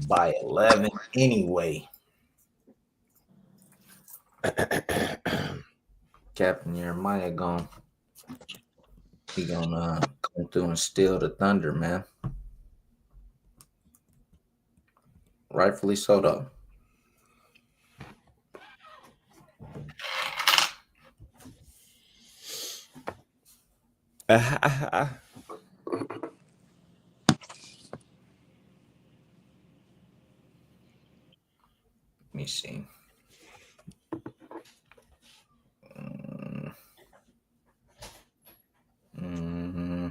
by 11 anyway. Captain Jeremiah he gonna come through and steal the thunder, man. Rightfully so, though. Let me see. Mm-hmm.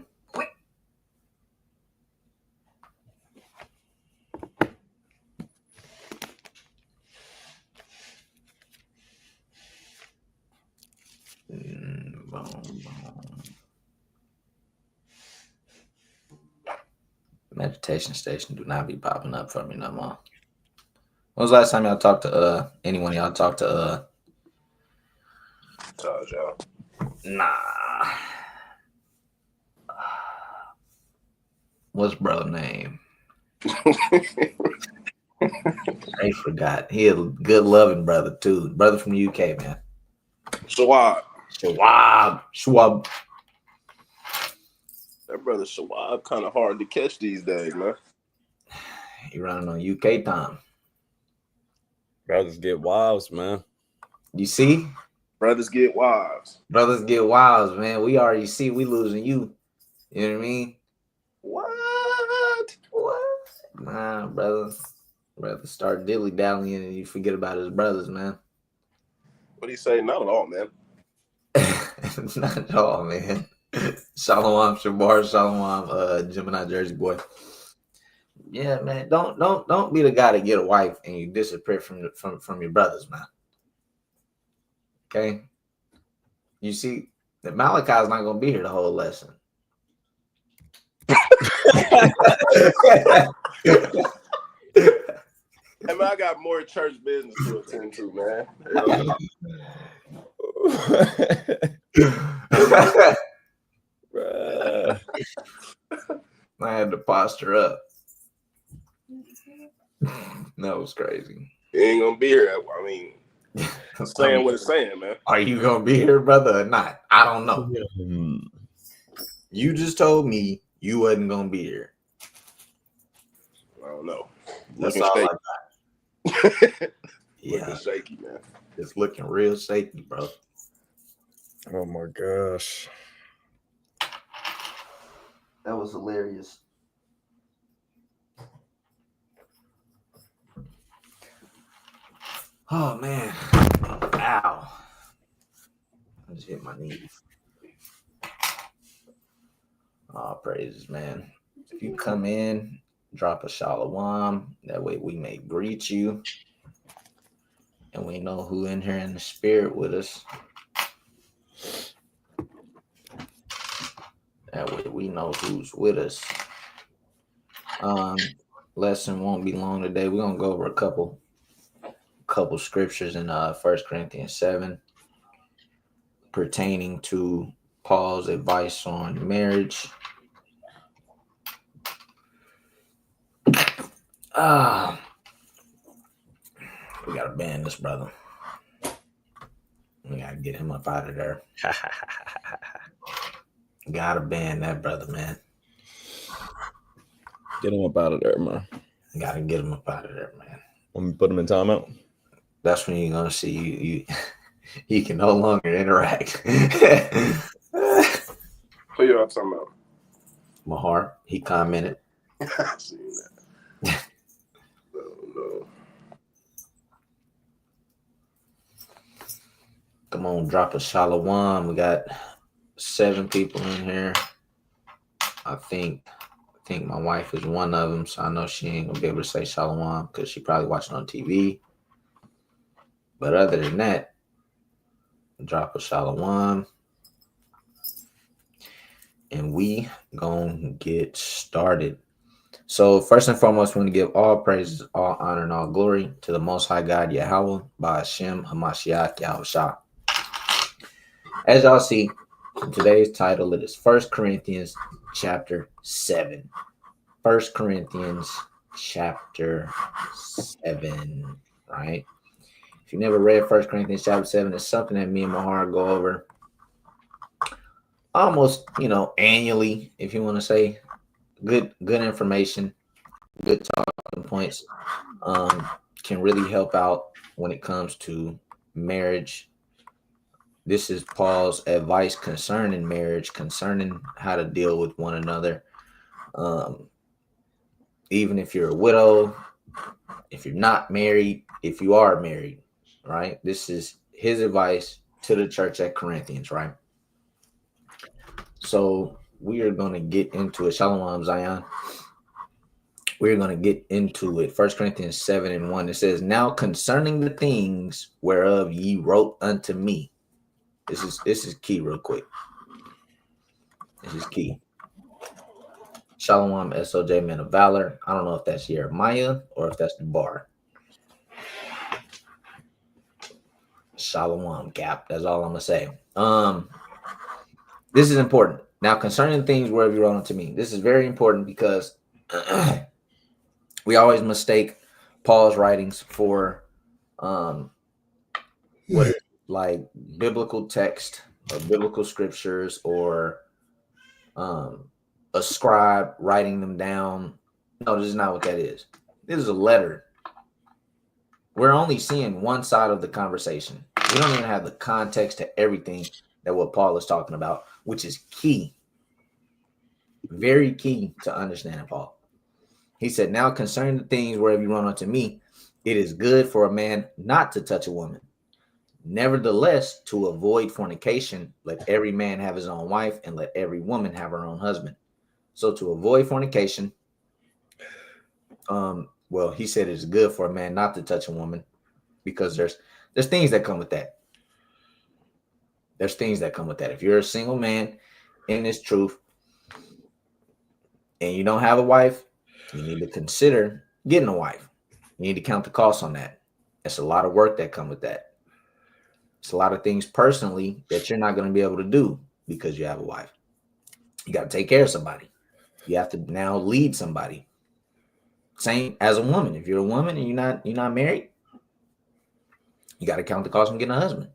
Meditation station do not be popping up for me no more. When was the last time y'all talked to anyone y'all talked to Told y'all. Nah. What's brother name? I forgot. He a good loving brother too. Brother from the UK, man. Shawab. That brother Shawab kind of hard to catch these days, man. He running on UK time. Brothers get wives, man. You see? Brothers get wives. Brothers get wives, man. We already see we losing you. You know what I mean? What? Nah, brother. Brother start dilly-dallying and you forget about his brothers, man. What do you say? Not at all, man. Not at all, man. Shalom, Shabar, Shalom, Gemini Jersey boy. Yeah, man. Don't be the guy to get a wife and you disappear from your brothers, man. Okay? You see, that Malachi's not gonna be here the whole lesson. Hey, man, I got more church business to attend to, man. I had to posture up. That was crazy. He ain't gonna be here. I mean, saying what it's saying, man. Are you gonna be here, brother, or not? I don't know. You just told me you wasn't gonna be here. I don't know. That's Looking all shaky. I got. Yeah, looking shaky, man. It's looking real shaky, bro. Oh my gosh, that was hilarious. Oh man, ow! I just hit my knees. Oh, praises, man. If you come in, drop a shalom. That way we may greet you. And we know who in here in the spirit with us. That way we know who's with us. Lesson won't be long today. We're gonna go over a couple scriptures in 1 Corinthians 7 pertaining to Paul's advice on marriage. We gotta ban this brother. We gotta get him up out of there. Gotta ban that brother, man. Get him up out of there, man. Gotta get him up out of there, man. Want me to put him in timeout? That's when you're gonna see you can no longer interact. Who y'all talking about? Mahar, he commented. I seen that. No. Come on, drop a shalom. We got 7 people in here. I think my wife is one of them, so I know she ain't gonna be able to say shalom because she probably watching on TV. But other than that, drop a shalom. And we gonna get started. So first and foremost, we want to give all praises, all honor, and all glory to the Most High God, Yahweh, by Hashem Hamashiach Yahushua. As y'all see, in today's title, it is 1 Corinthians chapter 7. 1 Corinthians chapter 7, right? If you never read 1 Corinthians chapter 7, it's something that me and Mahar go over almost, annually, if you want to say. Good information, good talking points. Can really help out when it comes to marriage. This is Paul's advice concerning marriage, concerning how to deal with one another. Even if you're a widow, if you're not married, if you are married, right? This is his advice to the church at Corinthians, right? So we are going to get into it. Shalom, Zion. We're going to get into it. 1 Corinthians 7:1. It says, now concerning the things whereof ye wrote unto me. This is key real quick. This is key. Shalom, SOJ, man of valor. I don't know if that's Jeremiah or if that's the bar. Shalom, Cap. That's all I'm going to say. This is important. Now, concerning things wherever you wrote unto me. This is very important because we always mistake Paul's writings for like biblical text or biblical scriptures or a scribe writing them down. No, this is not what that is. This is a letter. We're only seeing one side of the conversation. We don't even have the context to everything that what Paul is talking about, which is key. Very key to understanding Paul. He said, now concerning the things wherever you run unto me, it is good for a man not to touch a woman. Nevertheless, to avoid fornication, let every man have his own wife, and let every woman have her own husband. So to avoid fornication, well, he said it's good for a man not to touch a woman because there's things that come with that. There's things that come with that. If you're a single man in this truth and you don't have a wife, you need to consider getting a wife. You need to count the costs on that. It's a lot of work that come with that. It's a lot of things personally that you're not going to be able to do because you have a wife. You got to take care of somebody. You have to now lead somebody. Same as a woman. If you're a woman and you're not married, you got to count the cost on getting a husband.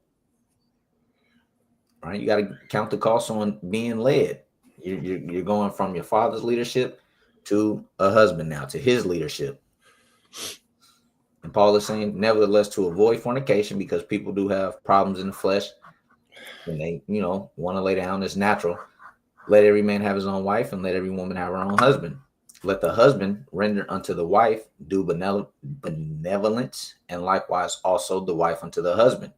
Right? You got to count the cost on being led. You're going from your father's leadership to a husband now, to his leadership. And Paul is saying, nevertheless, to avoid fornication, because people do have problems in the flesh when they, want to lay down. It's natural. Let every man have his own wife, and let every woman have her own husband. Let the husband render unto the wife due benevolence, and likewise also the wife unto the husband.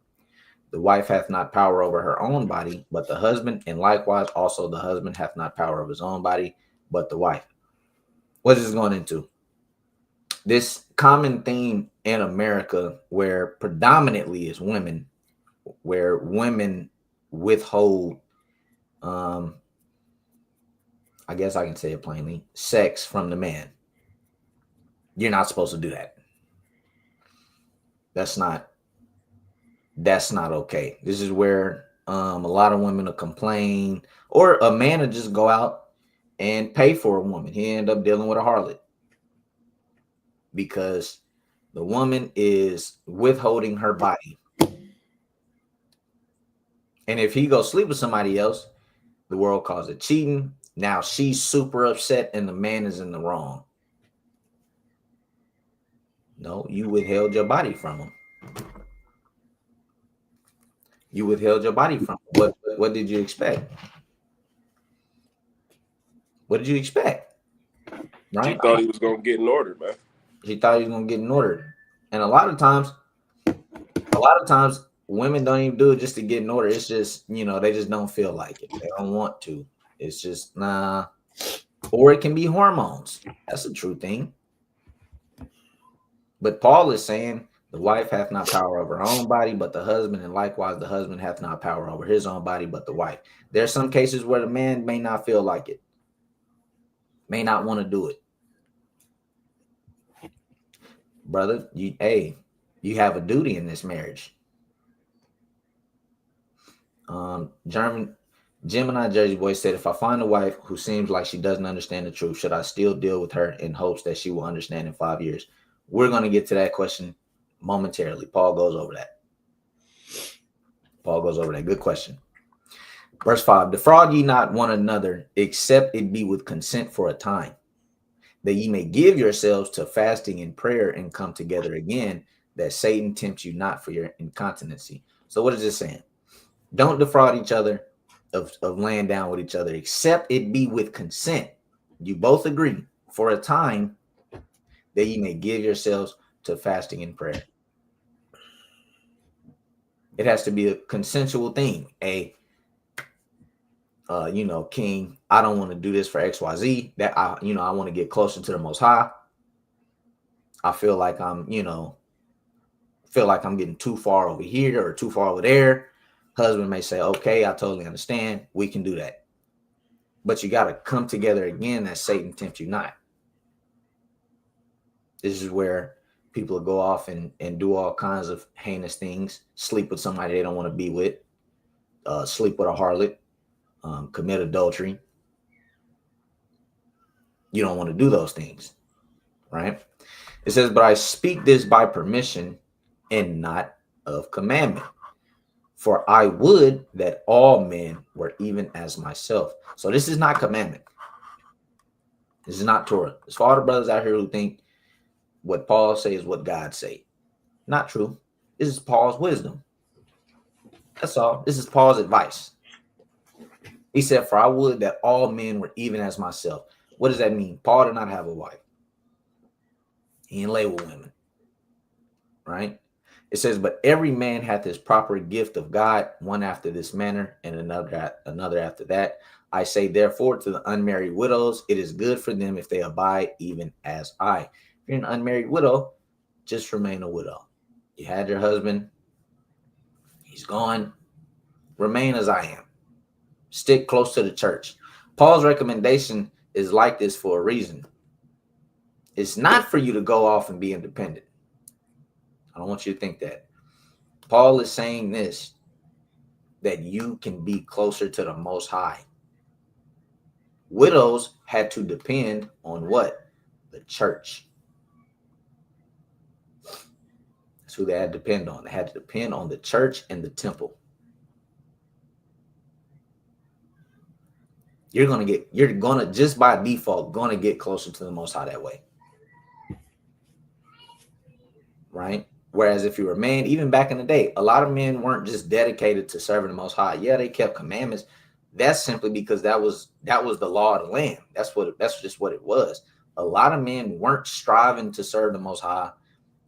The wife hath not power over her own body, but the husband, and likewise also the husband hath not power over his own body, but the wife. What is this going into? This common theme in America, where predominantly is women, where women withhold, I guess I can say it plainly, sex from the man. You're not supposed to do that. That's not okay. This is where a lot of women will complain, or a man will just go out and pay for a woman. He end up dealing with a harlot because the woman is withholding her body. And if he goes sleep with somebody else, the world calls it cheating. Now she's super upset and the man is in the wrong. No, you withheld your body from him. You withheld your body from him. What did you expect? What did you expect? Right? She thought he was gonna get in order, man. She thought he was gonna get in order. And a lot of times women don't even do it just to get in order. It's just, they just don't feel like it. They don't want to. It's just nah. Or it can be hormones. That's a true thing. But Paul is saying the wife hath not power over her own body, but the husband, and likewise the husband hath not power over his own body, but the wife. There's some cases where the man may not feel like it, may not want to do it. Brother, you have a duty in this marriage. Gemini Jersey Boy said, if I find a wife who seems like she doesn't understand the truth, should I still deal with her in hopes that she will understand in 5 years? We're going to get to that question momentarily. Paul goes over that. Good question. Verse 5, defraud ye not one another, except it be with consent for a time, that ye may give yourselves to fasting and prayer and come together again, that Satan tempt you not for your incontinency. So what is this saying? Don't defraud each other of laying down with each other, except it be with consent. You both agree for a time that ye may give yourselves to fasting and prayer. It has to be a consensual thing. King, I don't want to do this for XYZ. That I want to get closer to the Most High. I feel like I'm getting too far over here or too far over there. Husband may say, okay, I totally understand. We can do that. But you got to come together again that Satan tempt you not. This is where people go off and do all kinds of heinous things, sleep with somebody they don't want to be with, sleep with a harlot, commit adultery. You don't want to do those things, right? It says, but I speak this by permission and not of commandment. For I would that all men were even as myself. So this is not commandment. This is not Torah. There's for all the brothers out here who think what Paul says is what God say. Not true. This is Paul's wisdom. That's all. This is Paul's advice. He said, for I would that all men were even as myself. What does that mean? Paul did not have a wife. He didn't lay with women. Right? It says, but every man hath his proper gift of God, one after this manner, and another after that. I say, therefore, to the unmarried widows, it is good for them if they abide even as I. If you're an unmarried widow, just remain a widow. You had your husband. He's gone. Remain as I am. Stick close to the church. Paul's recommendation is like this for a reason. It's not for you to go off and be independent. I don't want you to think that. Paul is saying this, that you can be closer to the Most High. Widows had to depend on what? The church. That's who they had to depend on. They had to depend on the church and the temple. You're going to just by default, going to get closer to the Most High that way. Right? Whereas if you were a man, even back in the day, a lot of men weren't just dedicated to serving the Most High. Yeah, they kept commandments. That's simply because that was the law of the land. That's just what it was. A lot of men weren't striving to serve the Most High.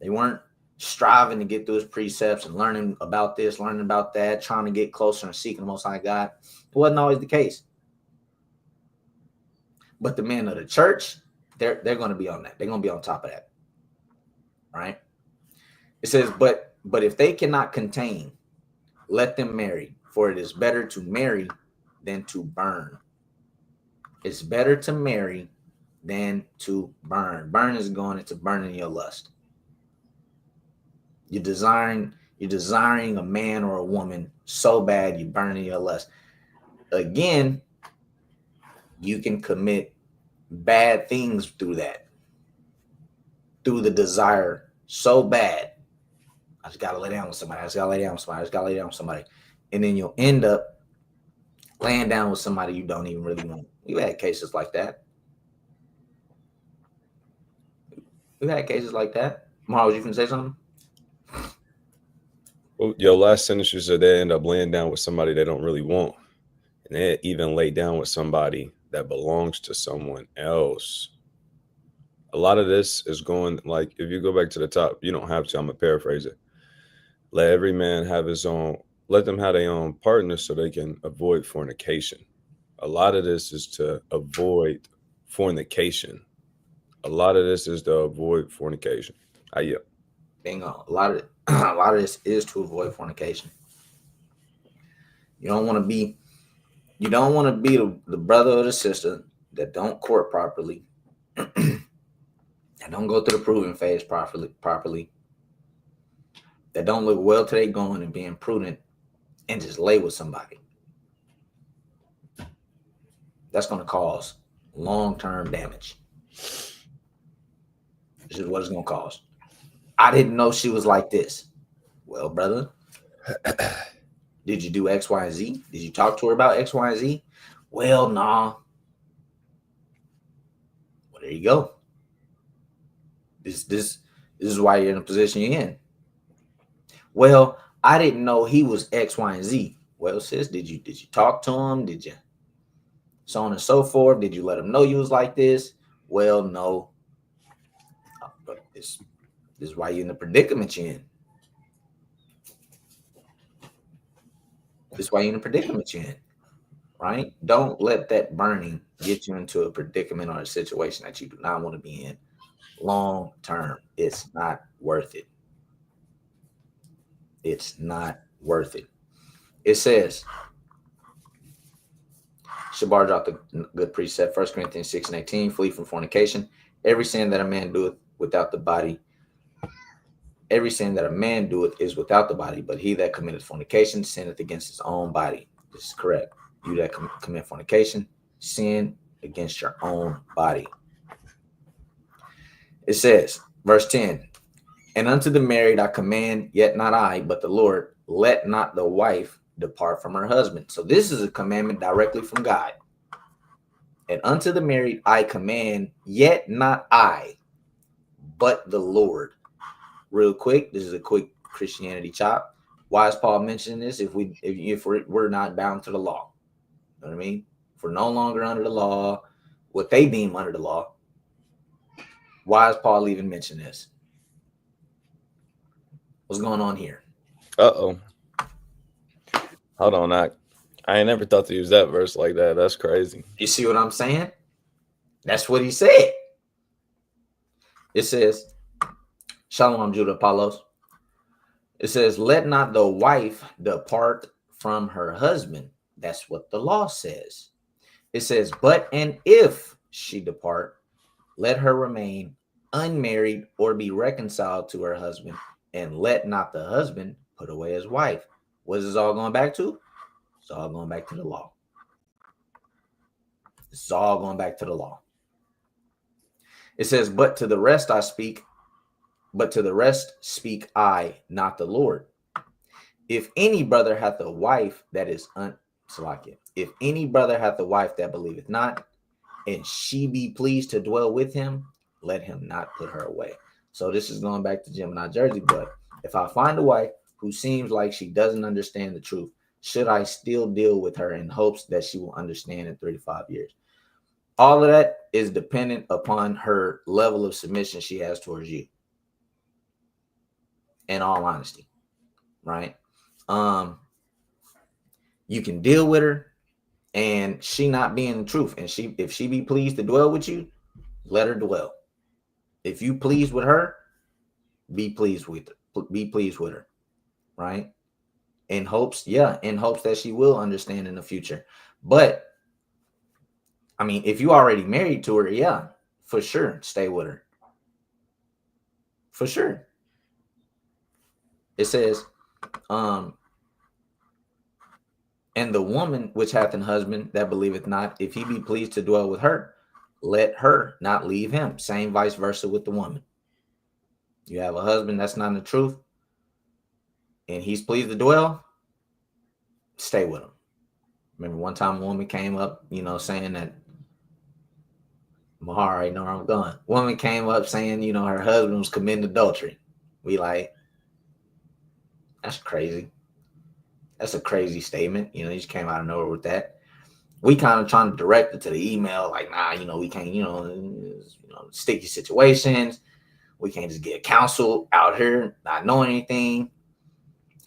They weren't striving to get through his precepts and learning about this, learning about that, trying to get closer and seeking the Most High God. It wasn't always the case. But the men of the church, they're going to be on that. They're going to be on top of that. Right? It says, but if they cannot contain, let them marry, for it is better to marry than to burn. It's better to marry than to burn. Burn is going into burning your lust. You're desiring a man or a woman so bad you're burning your lust. Again, you can commit bad things through that. Through the desire so bad. I just got to lay down with somebody. And then you'll end up laying down with somebody you don't even really want. We've had cases like that. Mara, was you going to say something? Well, your last sentence you said they end up laying down with somebody they don't really want. And they even lay down with somebody that belongs to someone else. A lot of this is going, like, if you go back to the top, you don't have to, I'm going to paraphrase it. Let every man have his own, let them have their own partner so they can avoid fornication. A lot of this is to avoid fornication. Bingo. A lot of this is to avoid fornication. You don't want to be the brother or the sister that don't court properly, that don't go through the proving phase properly, that don't look well till they going and being prudent and just lay with somebody. That's going to cause long-term damage. This is what it's going to cause. I didn't know she was like this. Well, brother, did you do X, Y, and Z? Did you talk to her about X, Y, and Z? Well, nah. Well, there you go. This is why you're in the position you're in. Well, I didn't know he was X, Y, and Z. Well, sis, did you talk to him? Did you? So on and so forth. Did you let him know you was like this? Well, no. But this is why you're in the predicament you're in. This is why you're in the predicament you're in. Right? Don't let that burning get you into a predicament or a situation that you do not want to be in long term. It's not worth it. It's not worth it. It says, Shabar dropped a good precept, 1 Corinthians 6:18, flee from fornication. Every sin that a man doeth without the body, every sin that a man doeth is without the body, but he that committeth fornication sinneth against his own body. This is correct. You that commit fornication, sin against your own body. It says, verse 10, and unto the married I command, yet not I, but the Lord, let not the wife depart from her husband. So this is a commandment directly from God. And unto the married I command, yet not I, but the Lord. Real quick, this is a quick Christianity chop. Why is Paul mentioning this? If we're not bound to the law, you know what I mean? If we're no longer under the law, what they deem under the law, why is Paul even mention this? What's going on here? Uh-oh. Hold on, I ain't never thought to use that verse like that. That's crazy. You see what I'm saying? That's what he said. It says, Shalom, Judah Apollos. It says, let not the wife depart from her husband. That's what the law says. It says, but and if she depart, let her remain unmarried or be reconciled to her husband, and let not the husband put away his wife. What is this all going back to? It's all going back to the law. It's all going back to the law. It says, but to the rest speak I, not the Lord. If any brother hath a wife that is if any brother hath a wife that believeth not, and she be pleased to dwell with him, let him not put her away. So this is going back to Gemini Jersey, but if I find a wife who seems like she doesn't understand the truth, should I still deal with her in hopes that she will understand in 3 to 5 years? All of that is dependent upon her level of submission she has towards you. In all honesty, right? You can deal with her and she not being the truth. And if she be pleased to dwell with you, let her dwell. If you pleased with her, be pleased with her. Be pleased with her, right? In hopes that she will understand in the future. But I mean, if you already married to her, yeah, for sure, stay with her. For sure. It says, and the woman which hath an husband that believeth not, if he be pleased to dwell with her, let her not leave him. Same vice versa with the woman. You have a husband that's not in the truth, and he's pleased to dwell, stay with him. Remember one time a woman came up, saying that, Mahar already know where I'm going. Woman came up saying, her husband was committing adultery. We like, that's crazy. That's a crazy statement. He just came out of nowhere with that. We kind of trying to direct it to the email, like, nah, we can't, sticky situations. We can't just get counsel out here, not knowing anything.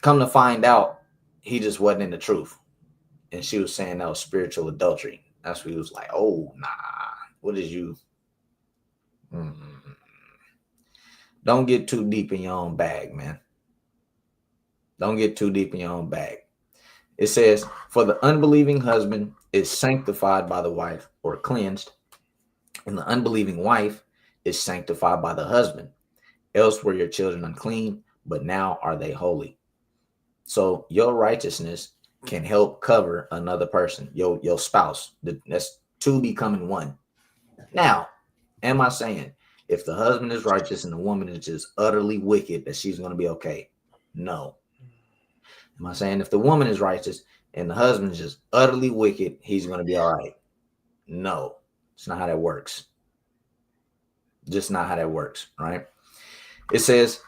Come to find out, he just wasn't in the truth. And she was saying that was spiritual adultery. That's what he was like, oh, nah, what is you? Don't get too deep in your own bag, man. Don't get too deep in your own bag. It says, for the unbelieving husband is sanctified by the wife, or cleansed, and the unbelieving wife is sanctified by the husband. Else were your children unclean, but now are they holy. So your righteousness can help cover another person, your spouse. That's two becoming one. Now, am I saying if the husband is righteous and the woman is just utterly wicked that she's going to be okay? No. Am I saying if the woman is righteous and the husband is just utterly wicked, he's going to be all right? No. It's not how that works. Just not how that works, right? It says,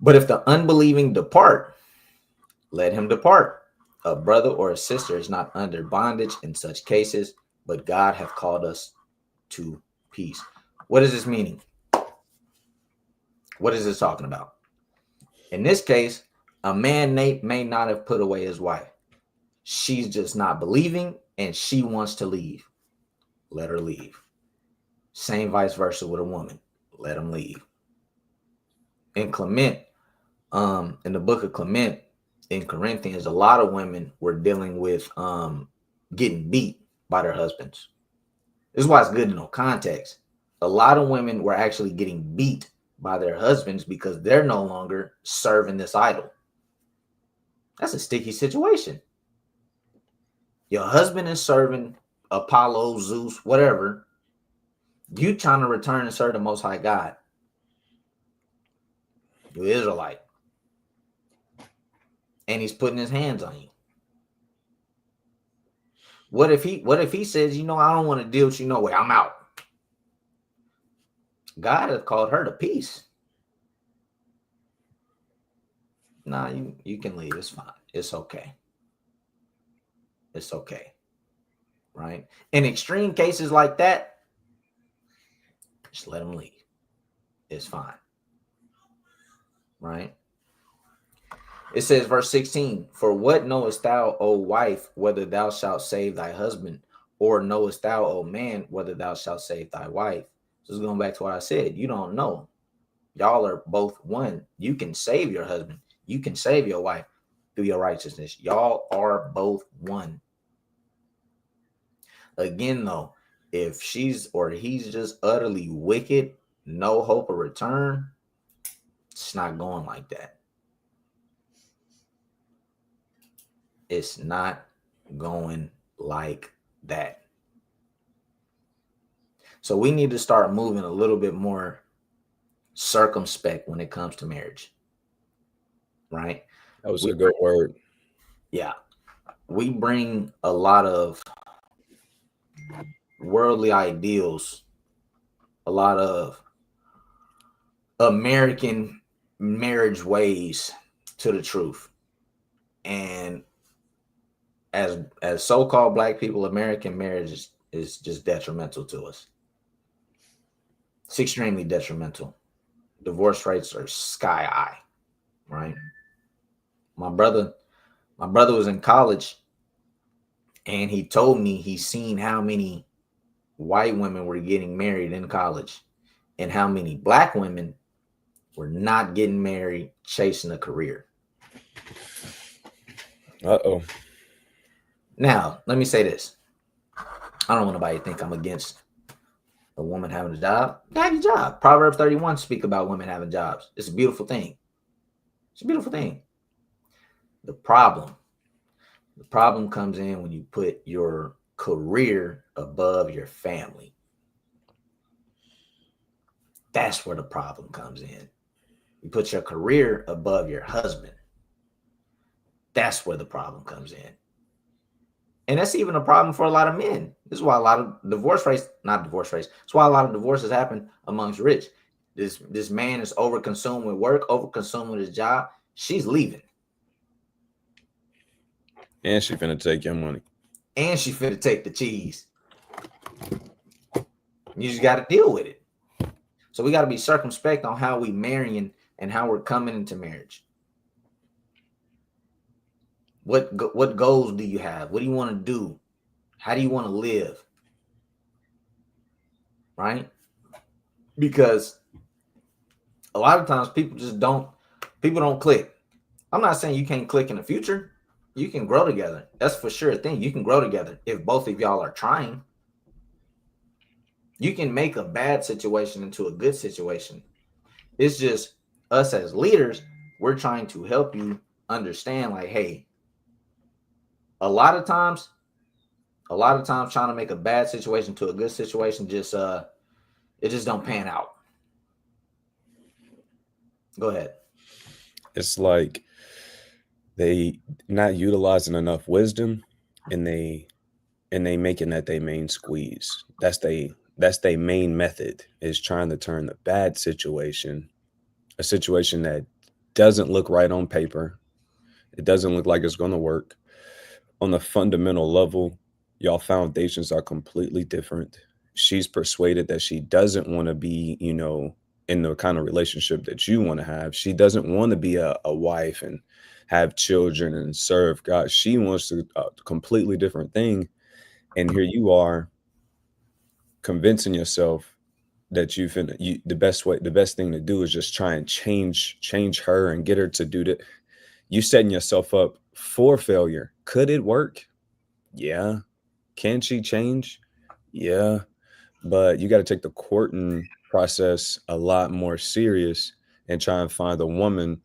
but if the unbelieving depart, let him depart. A brother or a sister is not under bondage in such cases, but God hath called us to peace. What is this meaning? What is this talking about? In this case, a man may not have put away his wife. She's just not believing and she wants to leave. Let her leave. Same vice versa with a woman. Let him leave. In Clement, in the book of Clement, in Corinthians, a lot of women were dealing with getting beat by their husbands. This is why it's good to know context. A lot of women were actually getting beat by their husbands because they're no longer serving this idol. That's a sticky situation. Your husband is serving Apollo, Zeus, whatever. You trying to return and serve the Most High God. You Israelite. And he's putting his hands on you. What if he says, you know, I don't want to deal with you no way, I'm out. God has called her to peace. Nah, you can leave. It's fine. It's okay. It's okay. Right? In extreme cases like that, just let him leave. It's fine. Right? It says, verse 16, for what knowest thou, O wife, whether thou shalt save thy husband, or knowest thou, O man, whether thou shalt save thy wife? So it's going back to what I said. You don't know. Y'all are both one. You can save your husband. You can save your wife through your righteousness. Y'all are both one. Again, though, if she's or he's just utterly wicked, no hope of return, it's not going like that. It's not going like that. So we need to start moving a little bit more circumspect when it comes to marriage. Right? That was a good word. Yeah. We bring a lot of worldly ideals, a lot of American marriage ways to the truth. And as so-called Black people, American marriage is just detrimental to us. It's extremely detrimental. Divorce rates are sky high, right? My brother was in college and he told me he's seen how many white women were getting married in college and how many Black women were not getting married, chasing a career. Uh-oh. Now, let me say this. I don't want nobody to think I'm against a woman having a job. Have your job. Proverbs 31 speak about women having jobs. It's a beautiful thing. It's a beautiful thing. The problem comes in when you put your career above your family. That's where the problem comes in. You put your career above your husband. That's where the problem comes in. And that's even a problem for a lot of men. This is why a lot of that's why a lot of divorces happen amongst rich. This man is overconsumed with work, overconsumed with his job. She's leaving. And she finna take your money. And she finna take the cheese. You just got to deal with it. So we got to be circumspect on how we marrying and how we're coming into marriage. What goals do you have? What do you want to do? How do you want to live? Right? Because a lot of times people don't click. I'm not saying you can't click in the future. You can grow together. That's for sure a thing. You can grow together if both of y'all are trying. You can make a bad situation into a good situation. It's just us as leaders, we're trying to help you understand, like, hey, a lot of times A lot of times trying to make a bad situation to a good situation just it just don't pan out. Go ahead. It's like they not utilizing enough wisdom, and they making that their main squeeze. That's they main method, is trying to turn the bad situation, a situation that doesn't look right on paper. It doesn't look like it's going to work. On the fundamental level, y'all foundations are completely different. She's persuaded that she doesn't want to be, in the kind of relationship that you want to have. She doesn't want to be a wife and have children and serve God. She wants a completely different thing. And here you are convincing yourself that the best thing to do is just try and change her and get her to do that. You setting yourself up for failure. Could it work? Yeah. Can she change? Yeah. But you got to take the courting process a lot more serious and try and find a woman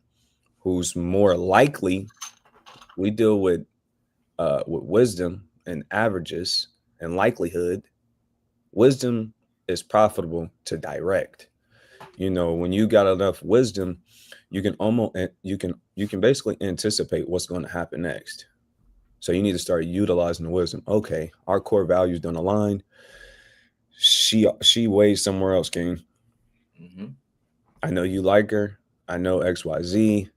who's more likely. We deal with wisdom and averages and likelihood. Wisdom is profitable to direct. When you got enough wisdom, you can basically anticipate what's going to happen next. So you need to start utilizing the wisdom. Okay, our core values don't align. She weighs somewhere else, King. Mm-hmm. I know you like her. I know XYZ,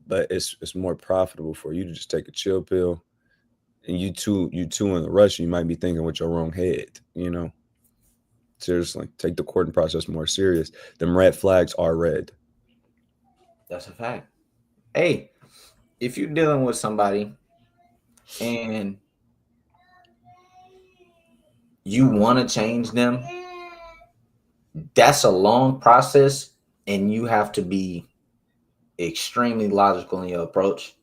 but it's more profitable for you to just take a chill pill. And you two in the rush, you might be thinking with your wrong head, Seriously, take the courting process more serious. Them red flags are red. That's a fact. Hey, if you're dealing with somebody and you want to change them, that's a long process, and you have to be extremely logical in your approach.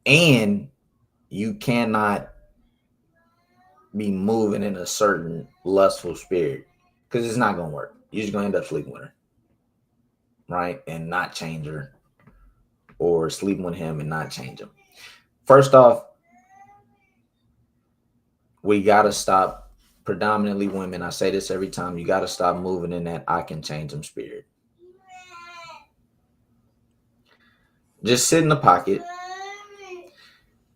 And you cannot be moving in a certain lustful spirit, because it's not going to work. You're just going to end up sleeping with her, right? And not change her, or sleeping with him and not change him. First off, we got to stop, predominantly women. I say this every time. You got to stop moving in that I can change them spirit. Just sit in the pocket.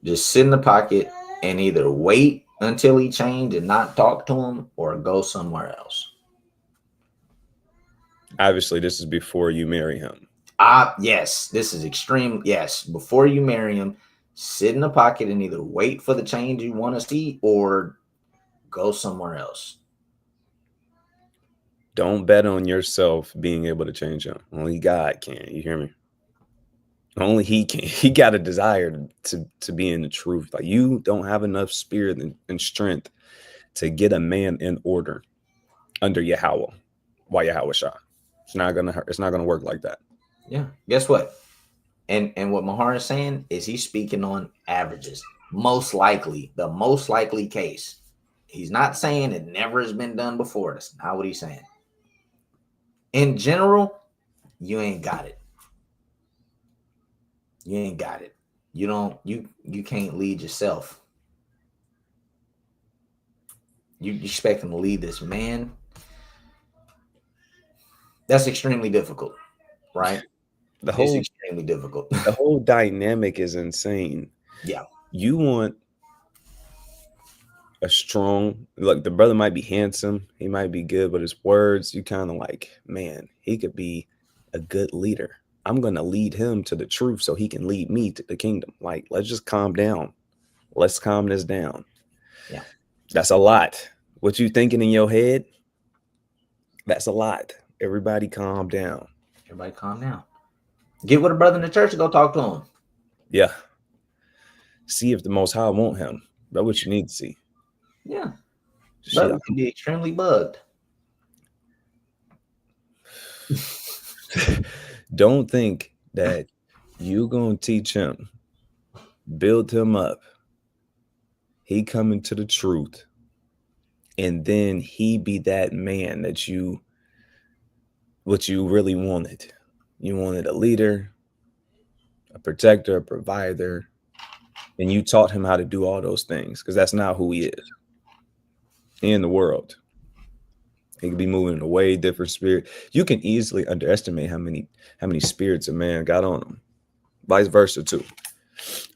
Just sit in the pocket and either wait until he change and not talk to him, or go somewhere else. Obviously, this is before you marry him. Yes, this is extreme. Yes, before you marry him, sit in the pocket and either wait for the change you want to see, or go somewhere else. Don't bet on yourself being able to change him. Only God can. You hear me? Only he can. He got a desire to be in the truth. Like, you don't have enough spirit and strength to get a man in order under Yahweh, while Yahweh Shah. It's not gonna work like that. Yeah. Guess what? And what Mahar is saying is he's speaking on averages. Most likely, the most likely case. He's not saying it never has been done before. That's not what he's saying. In general, you ain't got it. You ain't got it. You can't lead yourself. You expect him to lead this man. That's extremely difficult, right? It's extremely difficult. The whole dynamic is insane. Yeah. You want a strong, like, the brother might be handsome, he might be good, but his words, you kind of like, man, he could be a good leader. I'm going to lead him to the truth so he can lead me to the kingdom. Like, let's just calm down. Let's calm this down. Yeah. That's a lot. What you thinking in your head? That's a lot. Everybody calm down. Everybody calm down. Get with a brother in the church and go talk to him. Yeah. See if the Most High want him. That's what you need to see. Yeah. Brother can be extremely bugged. Don't think that you gonna teach him, build him up, he coming to the truth, and then he be that man that what you really wanted. You wanted a leader, a protector, a provider, and you taught him how to do all those things, because that's not who he is. in the world. He could be moving in a way different spirit. You can easily underestimate how many spirits a man got on him. Vice versa too.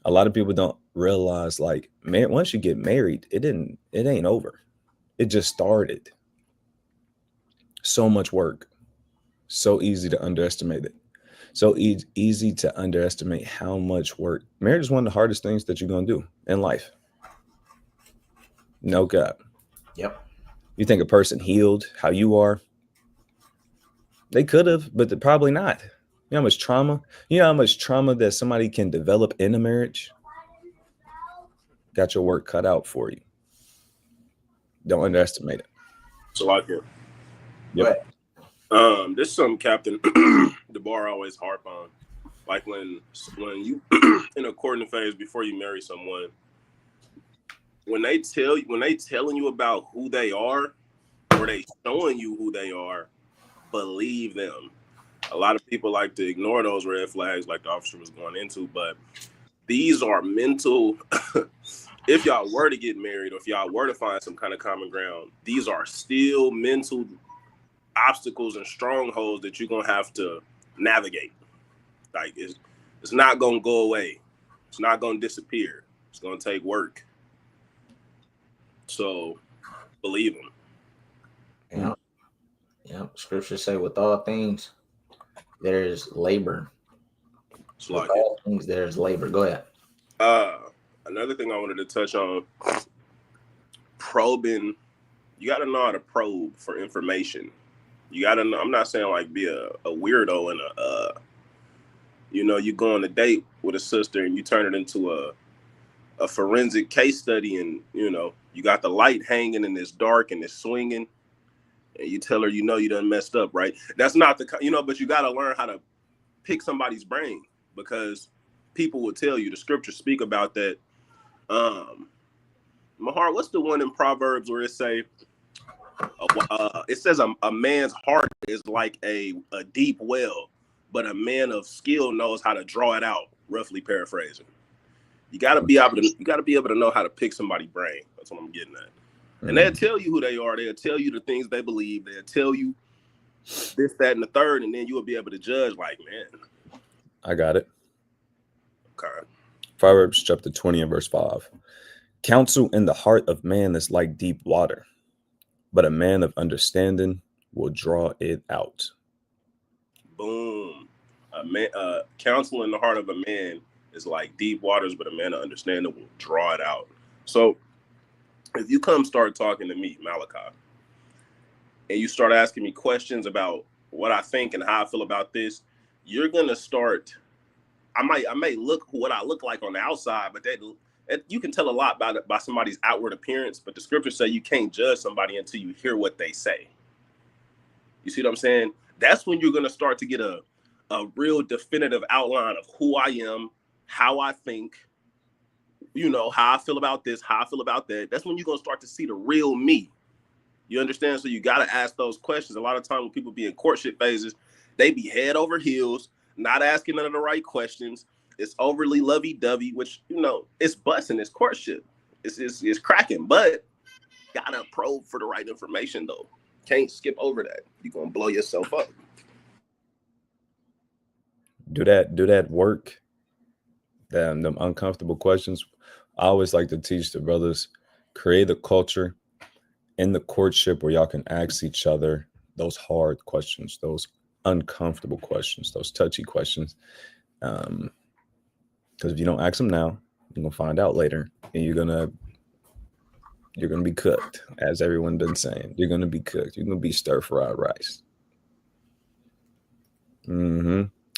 A lot of people don't realize, like, man, once you get married, it ain't over. It just started. So much work. So easy to underestimate it. So easy to underestimate how much work. Marriage is one of the hardest things that you're gonna do in life. No cap. Yep. You think a person healed how you are? They could have, but they're probably not. You know how much trauma? You know how much trauma that somebody can develop in a marriage? Got your work cut out for you. Don't underestimate it. So like it. Yep. This is something Captain DeBar always harp on. Like when you in a courting phase before you marry someone, when they telling you about who they are, or they showing you who they are, believe them. A lot of people like to ignore those red flags, like the officer was going into, but these are mental. If y'all were to get married, or if y'all were to find some kind of common ground, these are still mental obstacles and strongholds that you're gonna have to navigate. Like it's not gonna go away. It's not gonna disappear. It's gonna take work. So believe them. Yeah. Yeah. Scriptures say, with all things, there is labor. It's like with all things, there is labor. Go ahead. Another thing I wanted to touch on, probing. You got to know how to probe for information. You got to know. I'm not saying like be a weirdo and you go on a date with a sister and you turn it into a forensic case study, and you got the light hanging and it's dark and it's swinging, and you tell her you done messed up, right? That's not the but you got to learn how to pick somebody's brain, because people will tell you, the scriptures speak about that. Mahar, what's the one in Proverbs where it says a man's heart is like a deep well, but a man of skill knows how to draw it out, roughly paraphrasing. You got to be able to know how to pick somebody's brain. That's what I'm getting at. And they'll tell you who they are. They'll tell you the things they believe. They'll tell you this, that, and the third, and then you will be able to judge, like, man. I got it. Okay. Proverbs chapter 20 and verse 5. Counsel in the heart of man is like deep water, but a man of understanding will draw it out. Boom. Counsel in the heart of a man is like deep waters, but a man of understanding will draw it out. So if you start talking to me, Malachi, and you start asking me questions about what I think and how I feel about this, you're going to start, I may look what I look like on the outside, but that you can tell a lot about it by somebody's outward appearance, but the scriptures say you can't judge somebody until you hear what they say. You see what I'm saying? That's when you're going to start to get a real definitive outline of who I am, how I think, how I feel about this, how I feel about that. That's when you're going to start to see the real me. You understand? So you got to ask those questions. A lot of times when people be in courtship phases, they be head over heels, not asking none of the right questions. It's overly lovey-dovey, which, it's busting. It's courtship. It's cracking, but gotta probe for the right information, though. Can't skip over that. You're going to blow yourself up. Do that work. Them uncomfortable questions. I always like to teach the brothers, create a culture in the courtship where y'all can ask each other those hard questions, those uncomfortable questions, those touchy questions. Because if you don't ask them now, you're gonna find out later, and you're gonna be cooked, as everyone's been saying. You're gonna be cooked. You're gonna be stir-fried rice.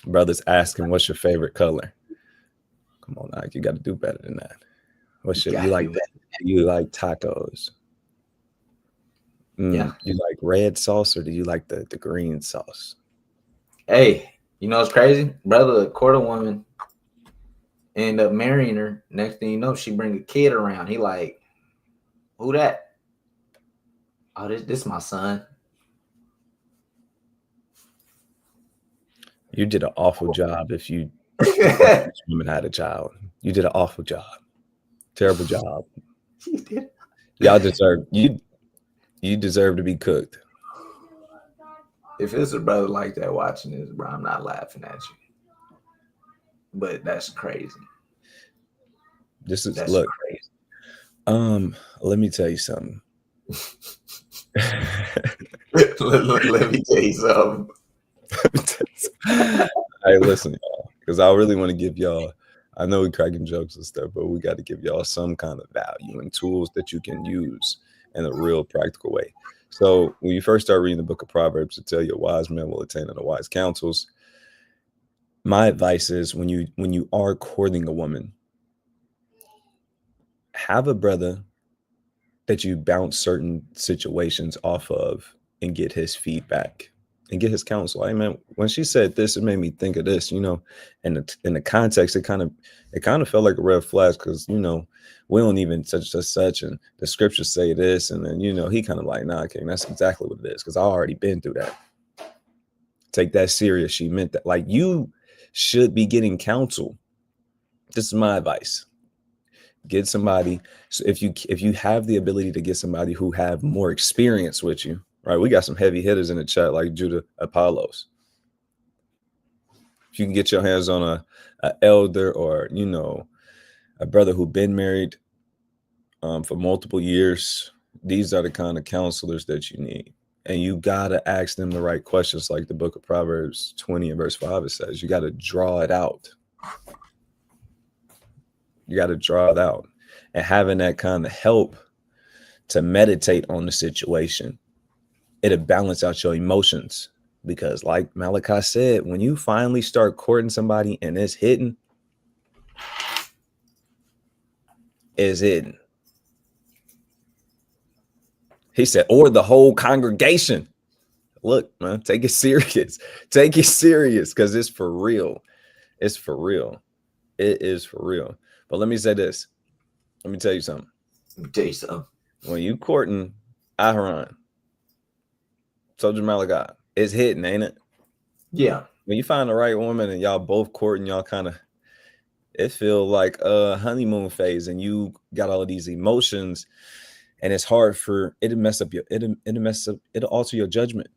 Brothers asking, what's your favorite color? Come on, Ike, you got to do better than that. You like tacos? Yeah. You like red sauce, or do you like the green sauce? Hey, it's crazy? Brother court a woman, end up marrying her. Next thing you know, she bring a kid around. He like, who that? Oh, this my son. You did an awful job if you woman had a child. You did an awful job. Terrible job. You did. Y'all deserve You deserve to be cooked. If it's a brother like that watching this, bro, I'm not laughing at you. But that's crazy. That's Look. crazy. Let me tell you something. let me tell you something. Hey, listen, y'all, because I really want to give y'all. I know we're cracking jokes and stuff, but we got to give y'all some kind of value and tools that you can use in a real practical way. So when you first start reading the book of Proverbs, to tell you a wise man will attain unto wise counsels. My advice is when you are courting a woman, have a brother that you bounce certain situations off of and get his feedback and get his counsel. I mean, when she said this, it made me think of this, you know, and in the context, it kind of felt like a red flag because, you know, we don't even such, and the scriptures say this. And then, you know, he kind of like, nah, King, that's exactly what it is. Cause I already been through that. Take that serious. She meant that. Like, you should be getting counsel. This is my advice. Get somebody. So if you have the ability to get somebody who have more experience with you, right? We got some heavy hitters in the chat like Judah Apollos. If you can get your hands on a elder or, you know, a brother who been married for multiple years, these are the kind of counselors that you need. And you gotta ask them the right questions, like the book of Proverbs 20 and verse 5, it says, you gotta draw it out. You got to draw it out, and having that kind of help to meditate on the situation, it'll balance out your emotions. Because like Malachi said, when you finally start courting somebody and it's hitting, he said, or the whole congregation. Look, man, take it serious. Take it serious because it's for real. It's for real. It is for real. But let me say this. Let me tell you something. When you courting Aharon, Soldier Malachi, it's hitting, ain't it? Yeah. When you find the right woman and y'all both courting, y'all kind of, it feel like a honeymoon phase, and you got all of these emotions, and it's hard for it'll alter your judgment.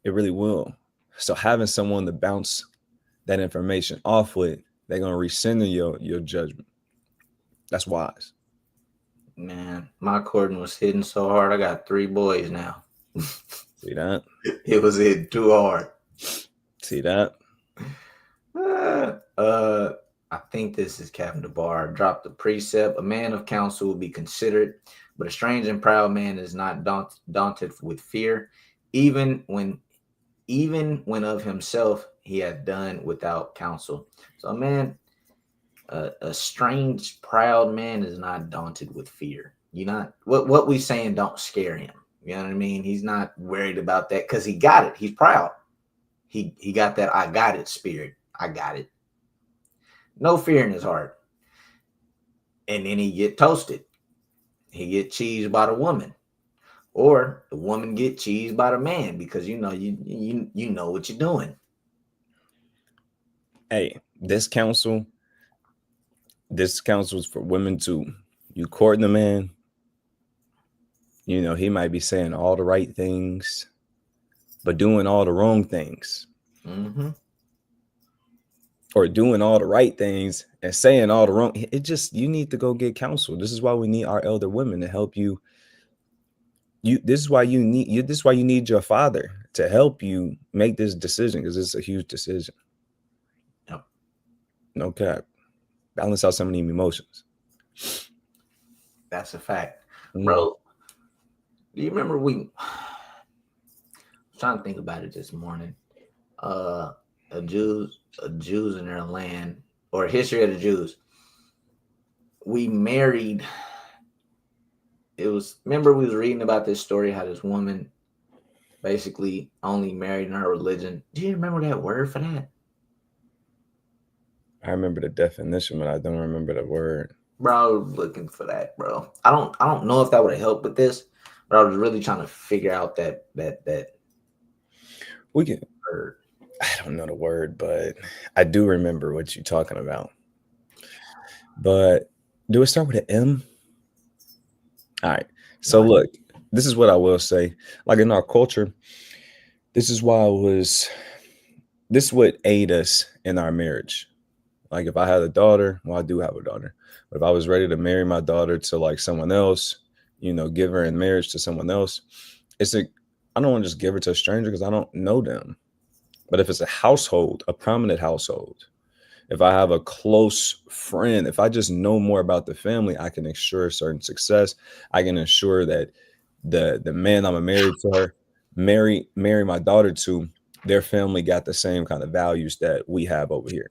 It really will. So having someone to bounce that information off with, they're gonna recenter your judgment. That's wise. Man, my courting was hitting so hard. I got 3 boys now. See that? It was hitting too hard. See that? I think this is Captain DeBar. Drop the precept. A man of counsel will be considerate, but a strange and proud man is not daunted with fear, even when of himself he hath done without counsel. So a man, a strange, proud man is not daunted with fear. You not what we saying don't scare him. You know what I mean? He's not worried about that because he got it. He's proud. He got that I got it spirit. I got it. No fear in his heart. And then he get toasted. He get cheesed by the woman. Or the woman get cheesed by the man because you know you know what you're doing. Hey, this counsel is for women too. You courting the man, you know, he might be saying all the right things, but doing all the wrong things. Mm-hmm. Or doing all the right things and saying all the wrong. It just, you need to go get counsel. This is why we need our elder women to help you. This is why you need your father to help you make this decision, because it's a huge decision. Yep. No cap. Balance out some of these emotions. That's a fact. Bro, do you remember I was trying to think about it this morning. Jews in their land, or history of the Jews. We married. Remember we was reading about this story, how this woman basically only married in her religion. Do you remember that word for that? I remember the definition, but I don't remember the word. Bro, I was looking for that, bro. I don't know if that would have helped with this, but I was really trying to figure out that we can word. I don't know the word, but I do remember what you're talking about. But do it start with an M? All right. So look, this is what I will say. Like in our culture, this is why this would aid us in our marriage. Like if I had a daughter, well, I do have a daughter, but if I was ready to marry my daughter to like someone else, give her in marriage to someone else, I don't want to just give her to a stranger because I don't know them. But if it's a household, a prominent household, if I have a close friend, if I just know more about the family, I can ensure certain success. I can ensure that the man I'm married to her, marry my daughter to, their family got the same kind of values that we have over here.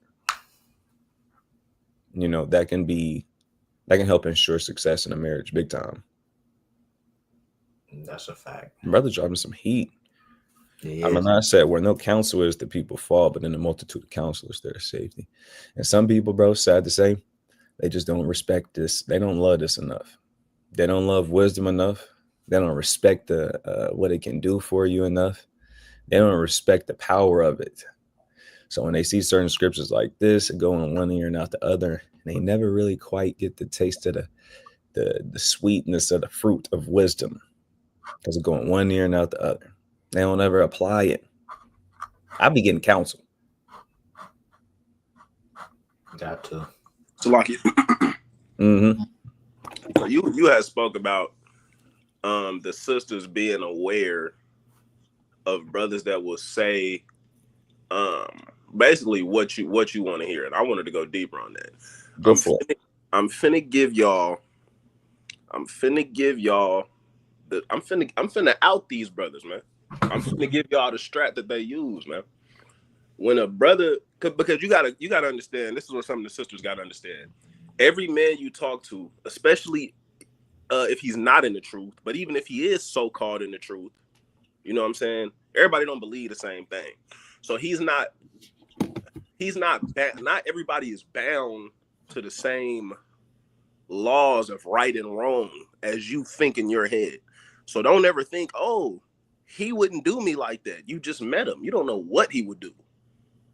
That can help ensure success in a marriage big time. That's a fact. Brother dropping some heat. Yeah. I mean, I said, where no counsel is, the people fall, but in the multitude of counselors, there is safety. And some people, bro, sad to say, they just don't respect this. They don't love this enough. They don't love wisdom enough. They don't respect what it can do for you enough. They don't respect the power of it. So when they see certain scriptures like this go in one ear and out the other, they never really quite get the taste of the sweetness of the fruit of wisdom, because it go in one ear and out the other. They don't ever apply it. I be getting counsel. Got to. So like Mm-hmm. So you had spoke about the sisters being aware of brothers that will say basically what you want to hear, and I wanted to go deeper on that. Go for it. I'm finna give y'all I'm finna out these brothers, man. I'm finna give y'all the strat that they use, man. When a brother, because you gotta understand, this is what some of the sisters gotta understand. Every man you talk to, especially if he's not in the truth, but even if he is so-called in the truth, you know what I'm saying? Everybody don't believe the same thing. So not everybody is bound to the same laws of right and wrong as you think in your head. So don't ever think, oh, he wouldn't do me like that. You just met him. You don't know what he would do.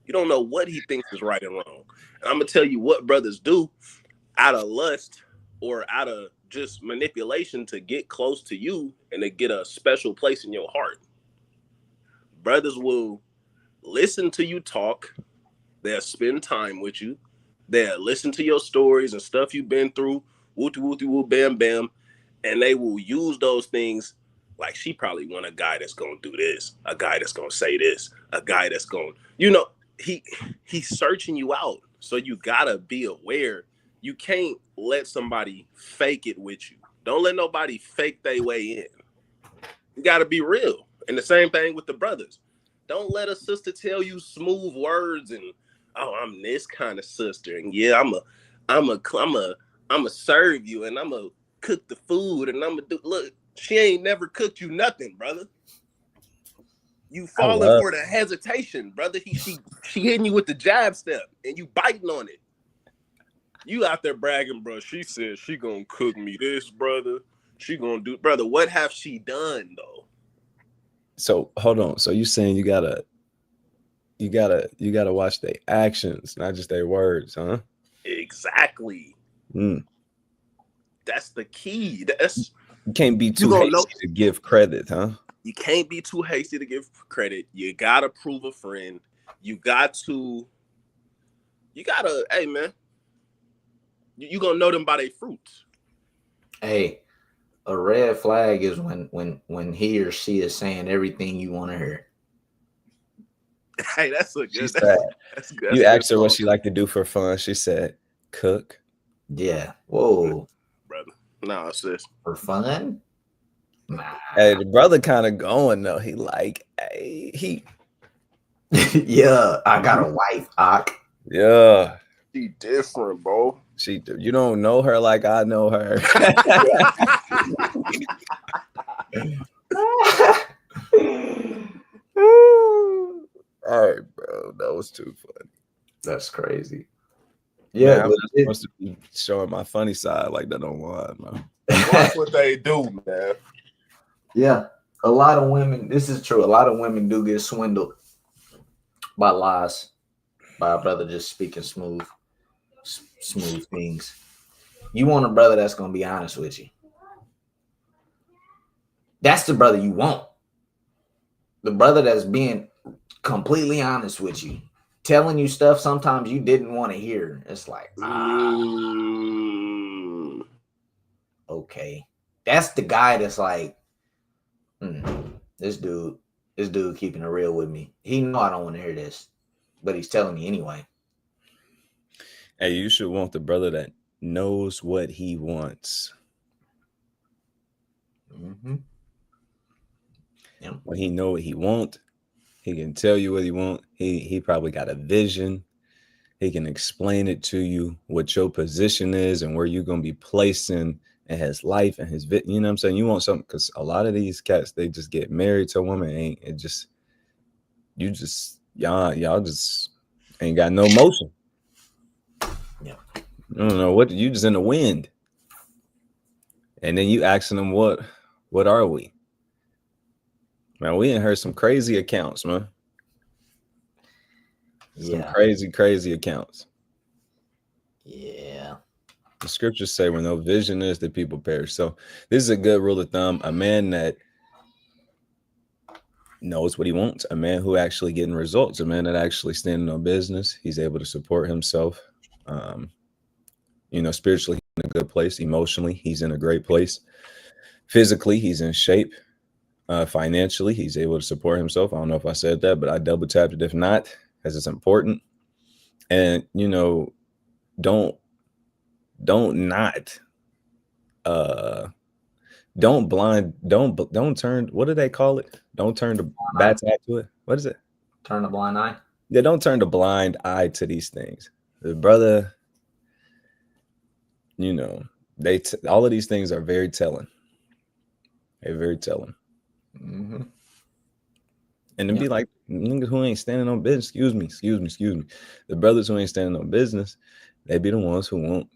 You don't know what he thinks is right and wrong. And I'm going to tell you what brothers do out of lust or out of just manipulation to get close to you and to get a special place in your heart. Brothers will listen to you talk. They'll spend time with you. They'll listen to your stories and stuff you've been through. Wooty wooty woo bam bam. And they will use those things like, she probably want a guy that's going to do this, a guy that's going to say this, a guy that's going, he's searching you out. So you got to be aware. You can't let somebody fake it with you. Don't let nobody fake their way in. You got to be real. And the same thing with the brothers. Don't let a sister tell you smooth words and, oh, I'm this kind of sister. And yeah, I'm a serve you and I'm a cook the food and I'm a do. Look, she ain't never cooked you nothing, brother. You falling for the hesitation, brother. She hitting you with the jab step and you biting on it. You out there bragging, bro. She said she gonna cook me this, brother. She gonna do, brother. What have she done though? So hold on. So you saying you gotta watch their actions, not just their words, huh? Exactly. That's the key. You can't be too hasty to give credit, huh? You can't be too hasty to give credit. You gotta prove a friend. You gotta, hey man, you gonna know them by their fruits. Hey, a red flag is when he or she is saying everything you want to hear. Hey, that's a good. That's good. You asked her what she like to do for fun. She said, cook. Yeah. Whoa, brother. No, sis. For fun? Nah. Hey, the brother kind of going though. He like, hey, he. Yeah, I got a wife, Ock. Yeah. She different, bro. You don't know her like I know her. All right, bro. That was too funny. That's crazy. Yeah, man, I'm supposed to be showing my funny side like that online, man. That's what they do, man. Yeah, a lot of women. This is true. A lot of women do get swindled by lies, by a brother just speaking smooth things. You want a brother that's gonna be honest with you. That's the brother you want. The brother that's being completely honest with you, telling you stuff sometimes you didn't want to hear. It's like, okay. That's the guy that's like, this dude keeping it real with me. He know I don't want to hear this, but he's telling me anyway. Hey, you should want the brother that knows what he wants. Yep. When he know what he want, he can tell you what he want. He probably got a vision. He can explain it to you what your position is and where you're gonna be placed in his life and his you know what I'm saying? You want something, because a lot of these cats, they just get married to a woman, y'all just ain't got no motion. Yeah. I don't know what, you just in the wind. And then you asking them what are we? Man, we ain't heard some crazy accounts, man. Some crazy accounts. Yeah. The scriptures say where no vision is, the people perish. So this is a good rule of thumb. A man that knows what he wants, a man who actually getting results, a man that actually standing on business. He's able to support himself. Spiritually in a good place. Emotionally, he's in a great place. Physically, he's in shape. Financially, he's able to support himself. I don't know if I said that, but I double tapped it if not, because it's important. And don't turn, what do they call it? Don't turn the bad eye to it. What is it? Turn a blind eye. Yeah, don't turn the blind eye to these things. The brother, all of these things are very telling. They're very telling. Mm-hmm. And to be like, niggas who ain't standing on business, excuse me. The brothers who ain't standing on business, they be the ones who won't,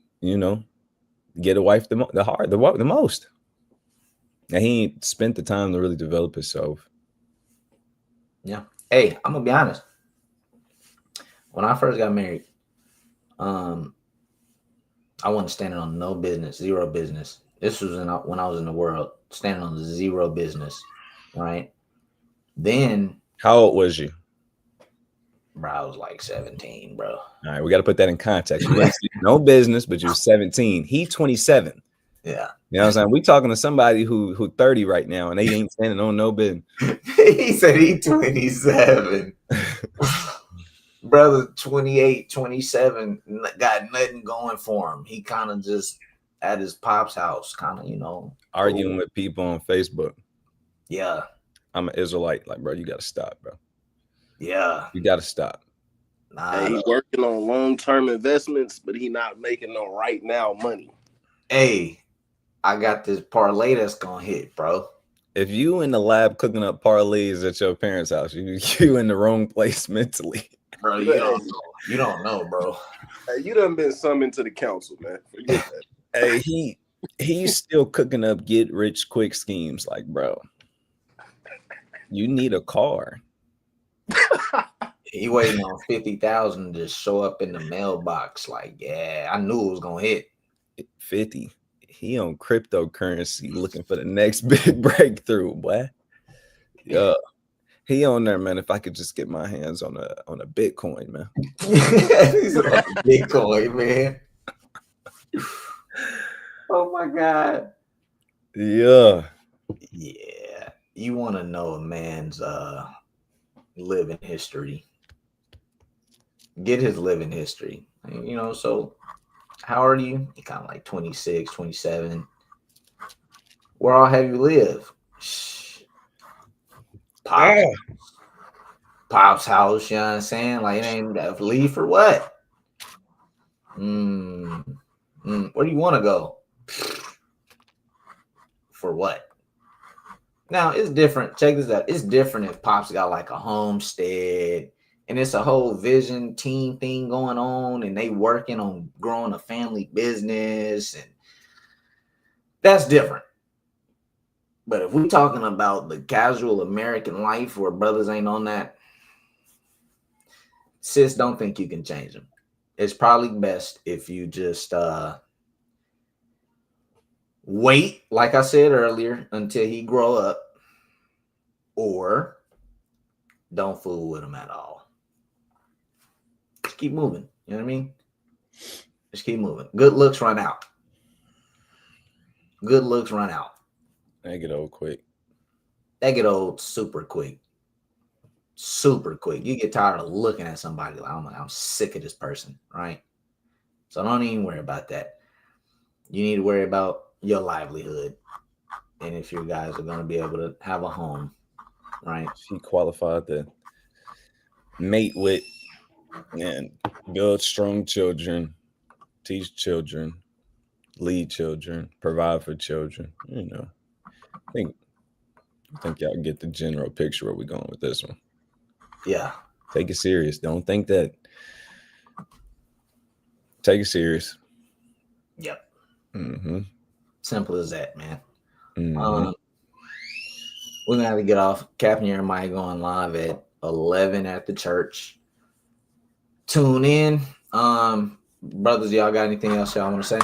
get a wife the most. And he ain't spent the time to really develop himself. Yeah. Hey, I'm gonna be honest. When I first got married, I wasn't standing on no business, zero business. This was when I was in the world, standing on zero business, right? Then, how old was you? Bro, I was like 17, bro. All right, we got to put that in context. You ain't no business, but you were 17. He 27. Yeah. You know what I'm saying? We talking to somebody who 30 right now, and they ain't standing on no business. He said he 27. Brother 28, 27, got nothing going for him. He kind of just at his pop's house, kind of, arguing with people on Facebook. Yeah. I'm an Israelite. Like, bro, you got to stop, bro. Yeah. You got to stop. Hey, he's working on long-term investments, but he not making no right now money. Hey, I got this parlay that's gonna hit, bro. If you in the lab cooking up parlays at your parents' house, you in the wrong place mentally. Bro, you don't know, bro. Hey, you done been summoned to the council, man. Forget that. Hey, he's still cooking up get rich quick schemes. Like, bro, you need a car. He waiting on 50,000 to show up in the mailbox. Like, yeah, I knew it was gonna hit. 50. He on cryptocurrency looking for the next big breakthrough, boy. Yeah. He on there, man. If I could just get my hands on a Bitcoin, man. He's on Bitcoin, man. Oh my God. Yeah. Yeah. You want to know a man's living history. Get his living history. So how old are you? You're kind of like 26, 27. Where all have you lived? Pop's house, you know what I'm saying? Like, it ain't leave for what? Where do you want to go? For what? Now, it's different. Check this out. It's different if Pop's got like a homestead and it's a whole vision team thing going on and they working on growing a family business, and that's different. But if we're talking about the casual American life where brothers ain't on that, sis, don't think you can change them. It's probably best if you just Wait, like I said earlier, until he grow up, or don't fool with him at all. Just keep moving. You know what I mean? Just keep moving. Good looks run out. Good looks run out. They get old quick. They get old super quick. Super quick. You get tired of looking at somebody like, I'm sick of this person, right? So don't even worry about that. You need to worry about your livelihood. And if you guys are going to be able to have a home, right? She qualified to mate with and build strong children, teach children, lead children, provide for children. You know, I think y'all get the general picture where we're going with this one. Yeah. Take it serious. Don't think that. Take it serious. Yep. Mm-hmm. Simple as that, man. Mm-hmm. We're gonna have to get off. Captain Jeremiah going live at 11 at the church. Tune in. Brothers, y'all got anything else y'all want to say?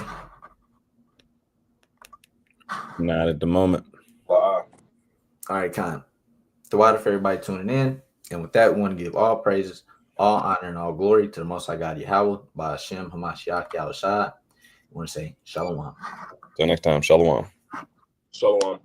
Not at the moment. All right, Con. The water for everybody tuning in. And with that, we want to give all praises, all honor, and all glory to the Most High God Yahweh, by Hashem Hamashiach Yahushua. We want to say Shalom. Till next time. Shalom. Shalom.